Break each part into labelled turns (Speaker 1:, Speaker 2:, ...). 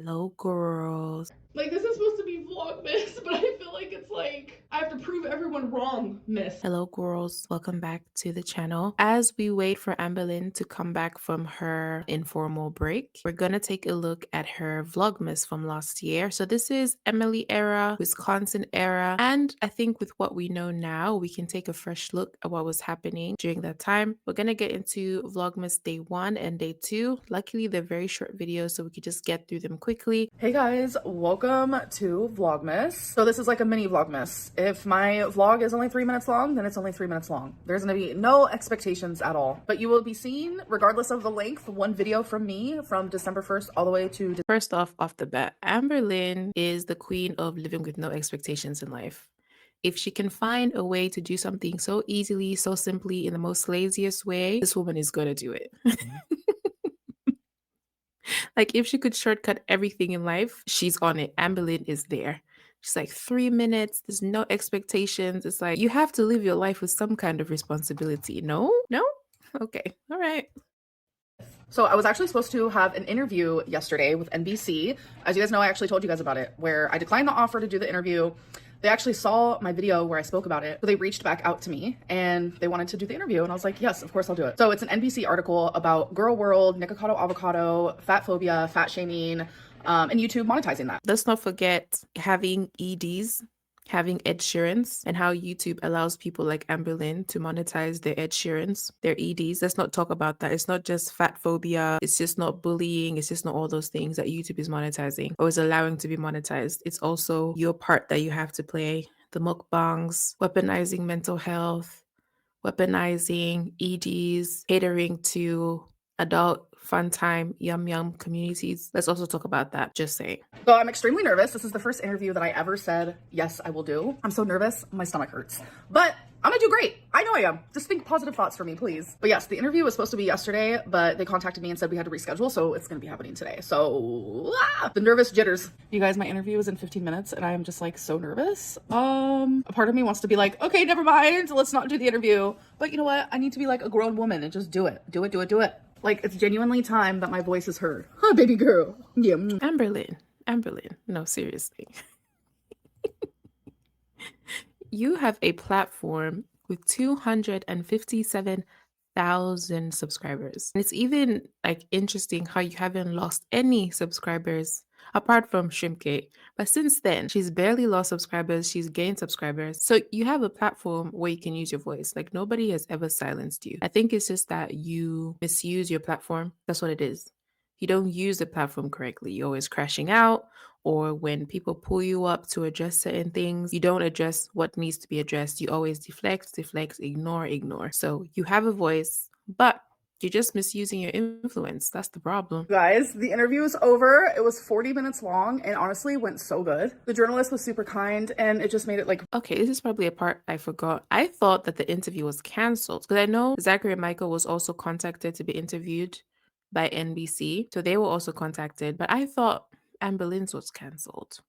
Speaker 1: Hello, girls.
Speaker 2: Like, this is supposed to be Vlogmas, but I feel like it's like I have to prove everyone wrong, miss.
Speaker 1: Hello, girls. Welcome back to the channel. As we wait for Amberlynn to come back from her informal break, we're going to take a look at her Vlogmas from last year. So this is Emily era, Wisconsin era. And I think with what we know now, we can take a fresh look at what was happening during that time. We're going to get into Vlogmas day 1 and day 2. Luckily, they're very short videos, so we could just get through them quickly.
Speaker 2: Hey guys, welcome to Vlogmas. So this is like a mini Vlogmas. If my vlog is only 3 minutes long, then it's only 3 minutes long. There's gonna be no expectations at all. But you will be seeing, regardless of the length, one video from me from December 1st all the way to...
Speaker 1: First off the bat, Amberlynn is the queen of living with no expectations in life. If she can find a way to do something so easily, so simply, in the most laziest way, this woman is going to do it. Like, if she could shortcut everything in life, she's on it. Amberlynn is there. She's like 3 minutes. There's no expectations. It's like, you have to live your life with some kind of responsibility. No? No? Okay. All right.
Speaker 2: So I was actually supposed to have an interview yesterday with NBC. As you guys know, I actually told you guys about it, where I declined the offer to do the interview. They actually saw my video where I spoke about it. So they reached back out to me and they wanted to do the interview. And I was like, yes, of course I'll do it. So it's an NBC article about girl world, Nikocado avocado, fat phobia, fat shaming, and YouTube monetizing that.
Speaker 1: Let's not forget having EDs, having Ed Sheerans, and how YouTube allows people like Amberlynn to monetize their Ed Sheerans, their EDs. Let's not talk about that. It's not just fat phobia. It's just not bullying. It's just not all those things that YouTube is monetizing or is allowing to be monetized. It's also your part that you have to play. The mukbangs, weaponizing mental health, weaponizing EDs, catering to adult fun time, yum yum communities. Let's also talk about that. Just saying.
Speaker 2: So I'm extremely nervous. This is the first interview that I ever said, yes, I will do. I'm so nervous. My stomach hurts. But I'm gonna do great. I know I am. Just think positive thoughts for me, please. But yes, the interview was supposed to be yesterday, but they contacted me and said we had to reschedule, so it's gonna be happening today. So the nervous jitters. You guys, my interview is in 15 minutes and I am just like so nervous. A part of me wants to be like, okay, never mind, let's not do the interview. But you know what? I need to be like a grown woman and just do it. Do it, do it, do it. Like, it's genuinely time that my voice is heard. Huh, baby girl. Yeah.
Speaker 1: Amberlynn. No, seriously. You have a platform with 257,000 subscribers. And it's even like interesting how you haven't lost any subscribers apart from Shrimpgate. But since then, she's barely lost subscribers. She's gained subscribers. So you have a platform where you can use your voice. Like, nobody has ever silenced you. I think it's just that you misuse your platform. That's what it is. You don't use the platform correctly. You're always crashing out, or when people pull you up to address certain things, you don't address what needs to be addressed. You always deflect, ignore. So you have a voice, but you're just misusing your influence. That's the problem.
Speaker 2: Guys, the interview is over. It was 40 minutes long and honestly went so good. The journalist was super kind and it just made it like...
Speaker 1: Okay, this is probably a part I forgot. I thought that the interview was canceled because I know Zachary and Michael was also contacted to be interviewed by NBC. So they were also contacted, but I thought Amberlynn's was canceled.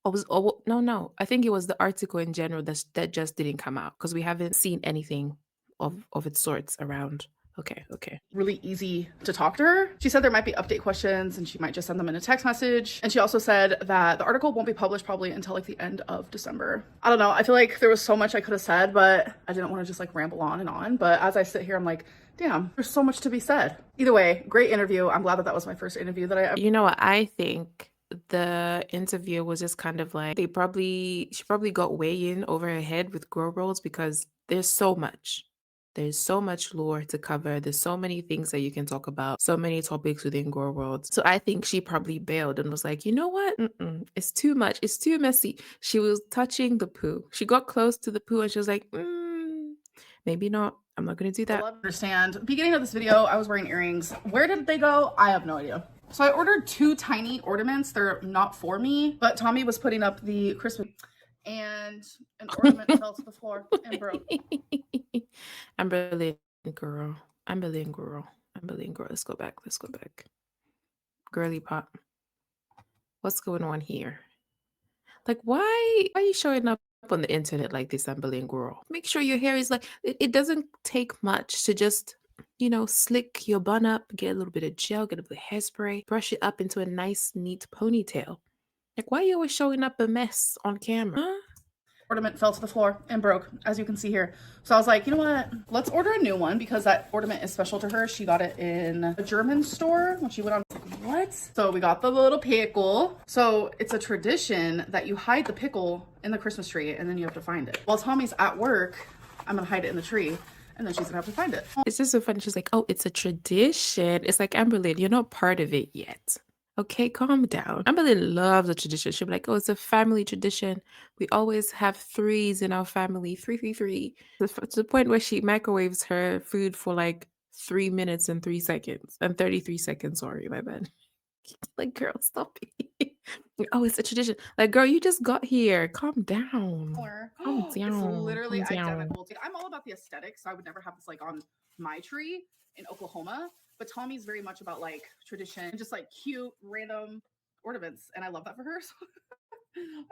Speaker 1: No. I think it was the article in general that just didn't come out because we haven't seen anything of its sorts around. Okay.
Speaker 2: really easy to talk to her. She said there might be update questions and she might just send them in a text message. And she also said that the article won't be published probably until like the end of December. I don't know. I feel like there was so much I could have said, but I didn't want to just like ramble on and on. But as I sit here, I'm like, damn, there's so much to be said. Either way, great interview. I'm glad that that was my first interview that I ever...
Speaker 1: You know what? I think the interview was just kind of like she probably got way in over her head with Gorls because there's so much. There's so much lore to cover. There's so many things that you can talk about, so many topics within Gore World. So I think she probably bailed and was like, you know what? It's too much. It's too messy. She was touching the poo. She got close to the poo and she was like, maybe not. I'm not going to do that.
Speaker 2: I understand. Beginning of this video, I was wearing earrings. Where did they go? I have no idea. So I ordered 2 tiny ornaments. They're not for me, but Tommy was putting up the Christmas and an ornament fell to the floor and broke.
Speaker 1: Amberlynn girl. Let's go back. Girly pop. What's going on here? Like, why are you showing up on the internet like this, Amberlynn girl? Make sure your hair is like, it doesn't take much to just You know, slick your bun up, get a little bit of gel, get a bit of hairspray, brush it up into a nice, neat ponytail. Like, why are you always showing up a mess on camera? Huh?
Speaker 2: Ornament fell to the floor and broke, as you can see here. So I was like, you know what? Let's order a new one because that ornament is special to her. She got it in a German store when she went on. What? So we got the little pickle. So it's a tradition that you hide the pickle in the Christmas tree and then you have to find it. While Tommy's at work, I'm gonna hide it in the tree and then she's gonna have to find it.
Speaker 1: It's just so funny. She's like, oh, it's a tradition. It's like, Amberlynn, you're not part of it yet. Okay, calm down. Amberlynn loves a tradition. She'll be like, oh, it's a family tradition. We always have threes in our family. Three, three, three. To the point where she microwaves her food for like 3 minutes and 3 seconds. And 33 seconds, sorry, my bad. Like, girl, stop it. Oh, it's a tradition. Like, girl, you just got here. Calm down. Calm
Speaker 2: It's
Speaker 1: down.
Speaker 2: literally
Speaker 1: Calm down.
Speaker 2: identical. I'm all about the aesthetic, so I would never have this like on my tree in Oklahoma. But Tommy's very much about like tradition and just like cute, random ornaments. And I love that for her. So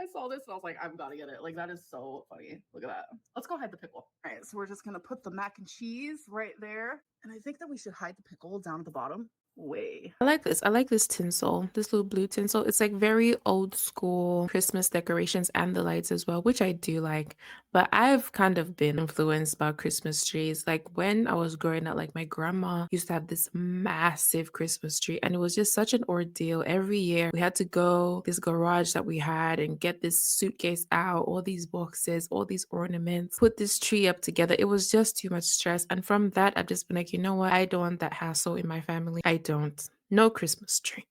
Speaker 2: I saw this and I was like, I've got to get it. Like, that is so funny. Look at that. Let's go hide the pickle. All right, so we're just going to put the mac and cheese right there. And I think that we should hide the pickle down at the bottom. Way.
Speaker 1: I like this. I like this tinsel, this little blue tinsel. It's like very old school Christmas decorations and the lights as well, which I do like. But I've kind of been influenced by Christmas trees. Like when I was growing up, like my grandma used to have this massive Christmas tree, and it was just such an ordeal. Every year we had to go this garage that we had and get this suitcase out, all these boxes, all these ornaments, put this tree up together. It was just too much stress. And from that, I've just been like, you know what? I don't want that hassle in my family. I don't. No Christmas tree.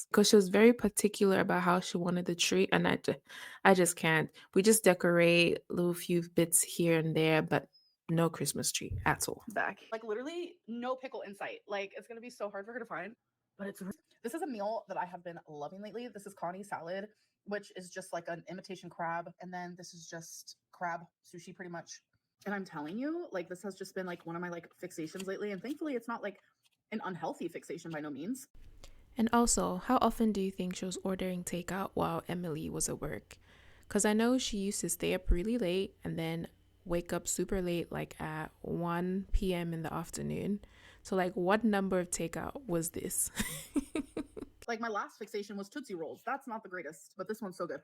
Speaker 1: Because she was very particular about how she wanted the tree, and I just can't. We just decorate little few bits here and there, but no Christmas tree at all.
Speaker 2: Back. Like literally no pickle in sight. Like it's gonna be so hard for her to find. But this is a meal that I have been loving lately. This is Connie salad, which is just like an imitation crab. And then this is just crab sushi pretty much. And I'm telling you, like this has just been like one of my like fixations lately. And thankfully it's not like an unhealthy fixation by no means.
Speaker 1: And also, how often do you think she was ordering takeout while Emily was at work? Because I know she used to stay up really late and then wake up super late, like at 1 p.m. in the afternoon. So, like, what number of takeout was this?
Speaker 2: Like my last fixation was Tootsie Rolls. That's not the greatest, but this one's so good.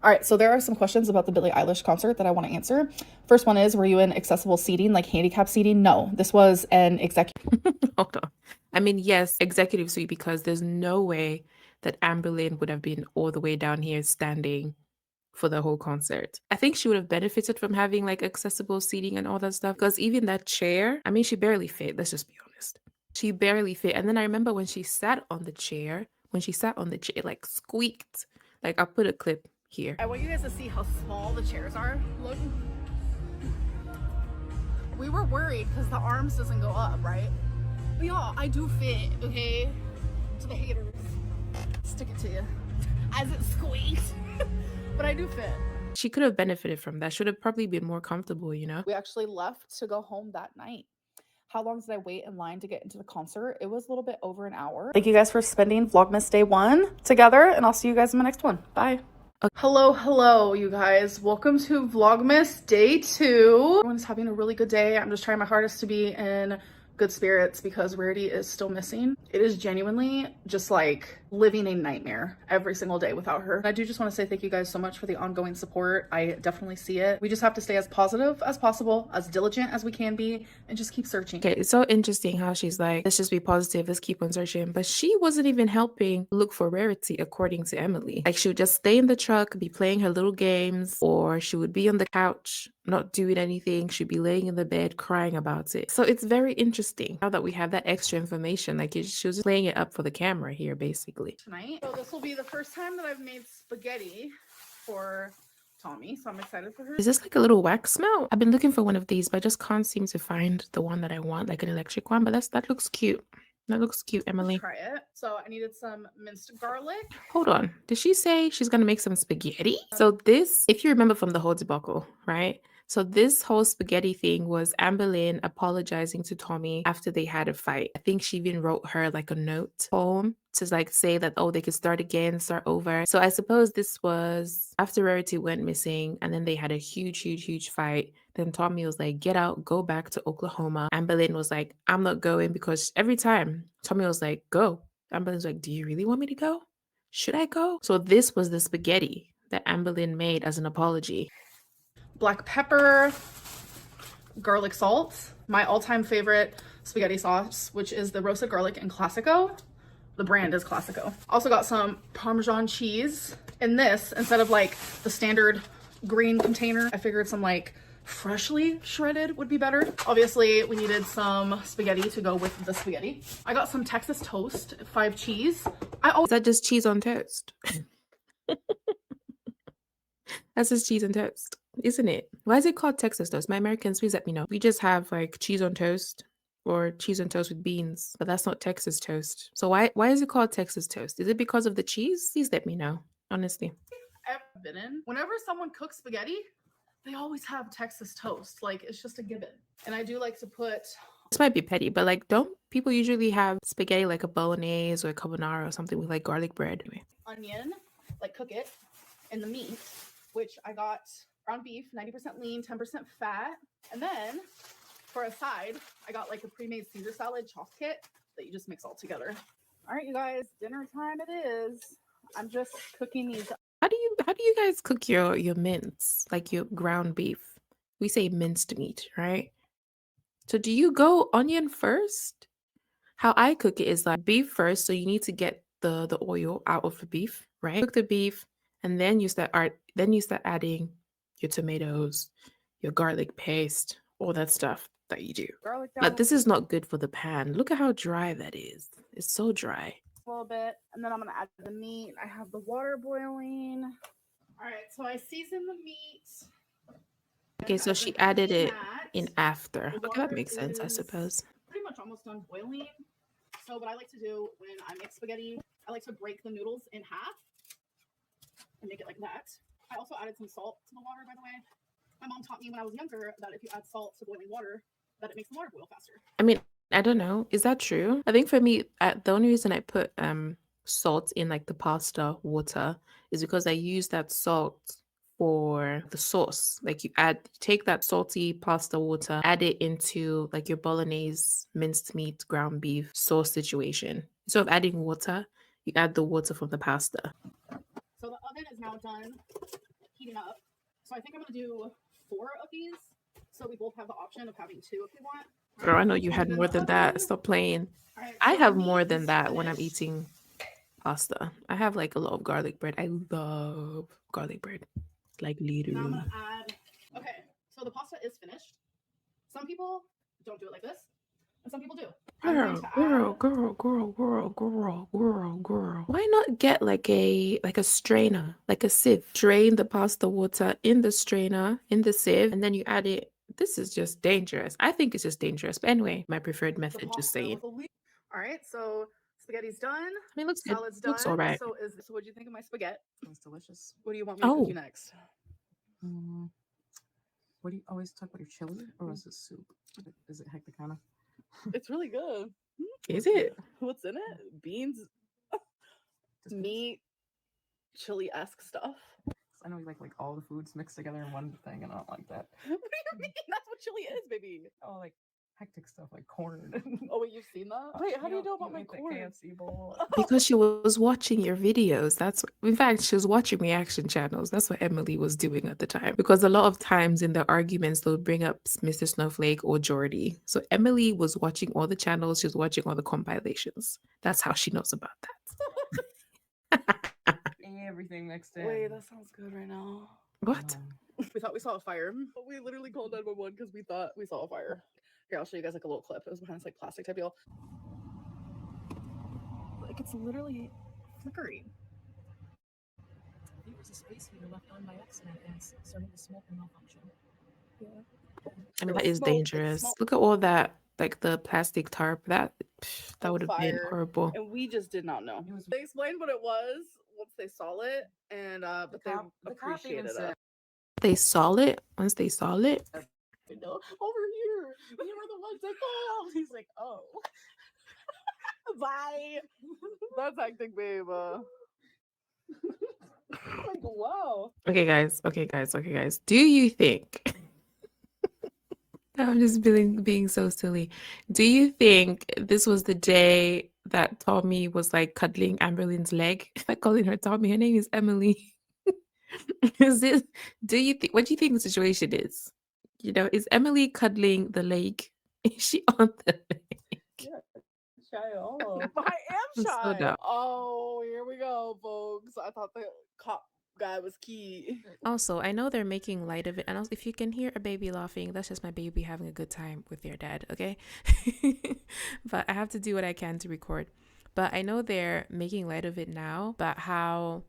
Speaker 2: All right, so there are some questions about the Billie Eilish concert that I want to answer. First one is, were you in accessible seating, like handicap seating? No, this was an executive.
Speaker 1: Hold on. I mean, yes, executive suite, because there's no way that Amberlynn would have been all the way down here standing for the whole concert. I think she would have benefited from having like accessible seating and all that stuff, because even that chair, I mean, she barely fit. Let's just be honest. She barely fit. And then I remember when she sat on the chair, it like squeaked. Like, I'll put a clip here.
Speaker 2: I want you guys to see how small the chairs are. Look. We were worried because the arms doesn't go up, right? But y'all, I do fit, okay? To the haters. Stick it to you. As it squeaks. But I do fit.
Speaker 1: She could have benefited from that. Should have probably been more comfortable, you know?
Speaker 2: We actually left to go home that night. How long did I wait in line to get into the concert? It was a little bit over an hour. Thank you guys for spending Vlogmas Day 1 together, and I'll see you guys in my next one. Bye. Okay. Hello, you guys. Welcome to Vlogmas Day 2. Everyone's having a really good day. I'm just trying my hardest to be in good spirits because Rarity is still missing. It is genuinely just like living a nightmare every single day without her. I do just want to say thank you guys so much for the ongoing support. I definitely see it. We just have to stay as positive as possible, as diligent as we can be, and just keep searching.
Speaker 1: Okay, it's so interesting how she's like, let's just be positive, let's keep on searching. But she wasn't even helping look for Rarity, according to Emily. Like, she would just stay in the truck, be playing her little games, or she would be on the couch, not doing anything. She'd be laying in the bed crying about it. So it's very interesting now that we have that extra information. Like, she was just playing it up for the camera here, basically.
Speaker 2: Tonight. So this will be the first time that I've made spaghetti for Tommy, so I'm excited for her.
Speaker 1: Is this like a little wax melt? I've been looking for one of these, but I just can't seem to find the one that I want, like an electric one. But that looks cute. That looks cute, Emily.
Speaker 2: Let's try it. So I needed some minced garlic.
Speaker 1: Hold on. Did she say she's gonna make some spaghetti? So this, if you remember from the whole debacle, right? So this whole spaghetti thing was Amberlynn apologizing to Tommy after they had a fight. I think she even wrote her like a note poem to like say that, oh, they could start again, start over. So I suppose this was after Rarity went missing, and then they had a huge fight Then Tommy was like, get out, go back to Oklahoma. Amberlynn was like, I'm not going, because every time Tommy was like, go. Amberlynn was like, do you really want me to go? Should I go? So this was the spaghetti that Amberlynn made as an apology.
Speaker 2: Black pepper, garlic salt, my all-time favorite spaghetti sauce, which is the roasted garlic in Classico. The brand is Classico. Also got some Parmesan cheese. In this, instead of like the standard green container, I figured some like freshly shredded would be better. Obviously, we needed some spaghetti to go with the spaghetti. I got some Texas toast, 5 cheese.
Speaker 1: Is that just cheese on toast? That's just cheese on toast, isn't it? Why is it called Texas toast? My Americans, please let me know. We just have like cheese on toast or cheese on toast with beans, but that's not Texas toast. So why is it called Texas toast? Is it because of the cheese? Please let me know, honestly.
Speaker 2: I've been in. Whenever someone cooks spaghetti, they always have Texas toast. Like, it's just a given. And I do like to put...
Speaker 1: This might be petty, but like, don't people usually have spaghetti like a bolognese or a carbonara or something with like garlic bread?
Speaker 2: Onion, like cook it, and the meat, which I got ground beef, 90% lean, 10% fat. And then for a side, I got like a pre-made Caesar salad chopped kit that you just mix all together. All right, you guys, dinner time it is. I'm just cooking these.
Speaker 1: How do you guys cook your mince, like your ground beef? We say minced meat, right? So do you go onion first? How I cook it is like beef first, so you need to get the oil out of the beef, right? Cook the beef, and then you start adding your tomatoes, your garlic paste, all that stuff that you do. But this is not good for the pan. Look at how dry that is. It's so dry.
Speaker 2: A little bit, and then I'm gonna add the meat. I have the water boiling. All right, so I season the meat.
Speaker 1: Okay, so she added it in after. Okay, that makes sense, I suppose.
Speaker 2: Pretty much almost done boiling. So what I like to do when I make spaghetti, I like to break the noodles in half and make it like that. I also added some salt to the water, by the way. My mom taught me when I was younger that if you add salt to boiling water, that it makes the water boil faster.
Speaker 1: I mean, I don't know. Is that true? I think for me, the only reason I put salt in like the pasta water is because I use that salt for the sauce. Like you take that salty pasta water, add it into like your bolognese minced meat ground beef sauce situation. So of adding water, you add the water from the pasta.
Speaker 2: So the oven is now done heating up. So I think I'm gonna do 4 of these. So we both have the option of having 2 if we want.
Speaker 1: Girl, I know you had more than that. Stop playing.
Speaker 2: Right,
Speaker 1: I
Speaker 2: so
Speaker 1: have
Speaker 2: the
Speaker 1: more
Speaker 2: meat
Speaker 1: than
Speaker 2: is
Speaker 1: that when I'm
Speaker 2: finished.
Speaker 1: eating pasta. I have like a lot of garlic bread. I love garlic bread. Like
Speaker 2: Now I'm
Speaker 1: literally.
Speaker 2: gonna add. Okay, so the pasta is finished. Some people don't do it like this, and some people do. I'm going to add.
Speaker 1: Girl. Why not get like a strainer, like a sieve? Drain the pasta water in the strainer, in the sieve, and then you add it. This is just dangerous. I think it's just dangerous. But anyway, my preferred
Speaker 2: The
Speaker 1: method, just
Speaker 2: pasta
Speaker 1: saying.
Speaker 2: with a leaf. All right, so spaghetti's done.
Speaker 1: I mean, it looks good.
Speaker 2: Salad's
Speaker 1: Looks
Speaker 2: done.
Speaker 1: all right.
Speaker 2: So what do you think of my spaghetti? It's delicious. What do you want me to cook you next?
Speaker 3: What do you always talk about, your chili, or is it soup? Is it hecticana?
Speaker 2: It's really good.
Speaker 1: Is it?
Speaker 2: What's in it? Beans, meat, chili-esque stuff.
Speaker 3: I know you like all the foods mixed together in one thing, and I don't like that.
Speaker 2: What do you mean? That's what chili is, baby.
Speaker 3: Oh, like hectic stuff like corn.
Speaker 2: Oh wait, you've seen that? Wait, how do you know about my
Speaker 3: ate the
Speaker 2: corn?
Speaker 3: KFC bowl.
Speaker 1: Because she was watching your videos. In fact, she was watching reaction channels. That's what Emily was doing at the time. Because a lot of times in the arguments, they'll bring up Mr. Snowflake or Jordy. So Emily was watching all the channels. She was watching all the compilations. That's how she knows about that.
Speaker 3: Everything mixed in.
Speaker 2: Wait, that sounds good right now.
Speaker 1: What?
Speaker 2: We thought we saw a fire, but we literally called 911 because we thought we saw a fire. Here, I'll show you guys like a little clip. It was behind this like plastic type deal. Like it's literally flickering.
Speaker 3: There was a space heater left on by accident and it's starting to smoke and malfunction.
Speaker 2: Yeah.
Speaker 1: I mean, that is dangerous. Look at all that, like the plastic tarp. That would have been horrible.
Speaker 2: And we just did not know. They explained what it was once they saw it, and but they appreciated it.
Speaker 1: They saw it once they saw it.
Speaker 3: No, over here. We were the ones that called. He's like, oh.
Speaker 2: Bye. That's hectic, babe. Like, wow.
Speaker 1: Okay, guys. Do you think I'm just being so silly. Do you think this was the day that Tommy was like cuddling Amberlynn's leg? Like calling her Tommy. Her name is Emily. Is it? Do you think? What do you think the situation is? Is Emily cuddling the leg? Is she on the leg?
Speaker 3: Yeah, shy off. I am
Speaker 1: I'm so
Speaker 3: shy.
Speaker 1: dumb.
Speaker 3: Oh, here we go, folks. I thought the cop guy was key.
Speaker 1: Also, I know they're making light of it, and also, if you can hear a baby laughing, that's just my baby having a good time with their dad, okay? But I have to do what I can to record. But I know they're making light of it now, but how,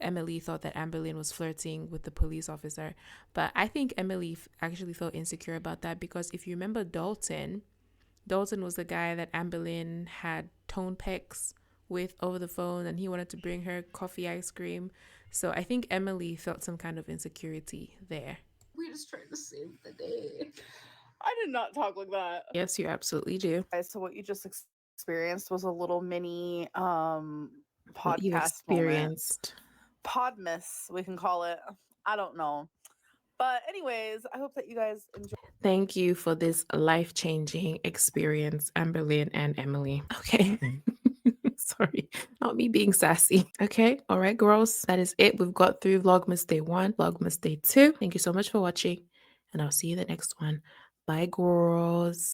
Speaker 1: Emily thought that Amberlynn was flirting with the police officer. But I think Emily actually felt insecure about that because if you remember Dalton was the guy that Amberlynn had tone pecks with over the phone, and he wanted to bring her coffee ice cream. So I think Emily felt some kind of insecurity there.
Speaker 3: We just trying to save the day. I did not talk like that.
Speaker 1: Yes, you absolutely do.
Speaker 2: Guys, so what you just experienced was a little mini
Speaker 1: What you
Speaker 2: podcast moment.
Speaker 1: experienced.
Speaker 2: Podmas, we can call it. I don't know. But anyways, I hope that you guys enjoy.
Speaker 1: Thank you for this life-changing experience, Amberlynn and Emily. Okay. Sorry, not me being sassy. Okay, all right, girls, that is it. We've got through Vlogmas Day 1, Vlogmas Day 2. Thank you so much for watching, and I'll see you in the next one. Bye, girls.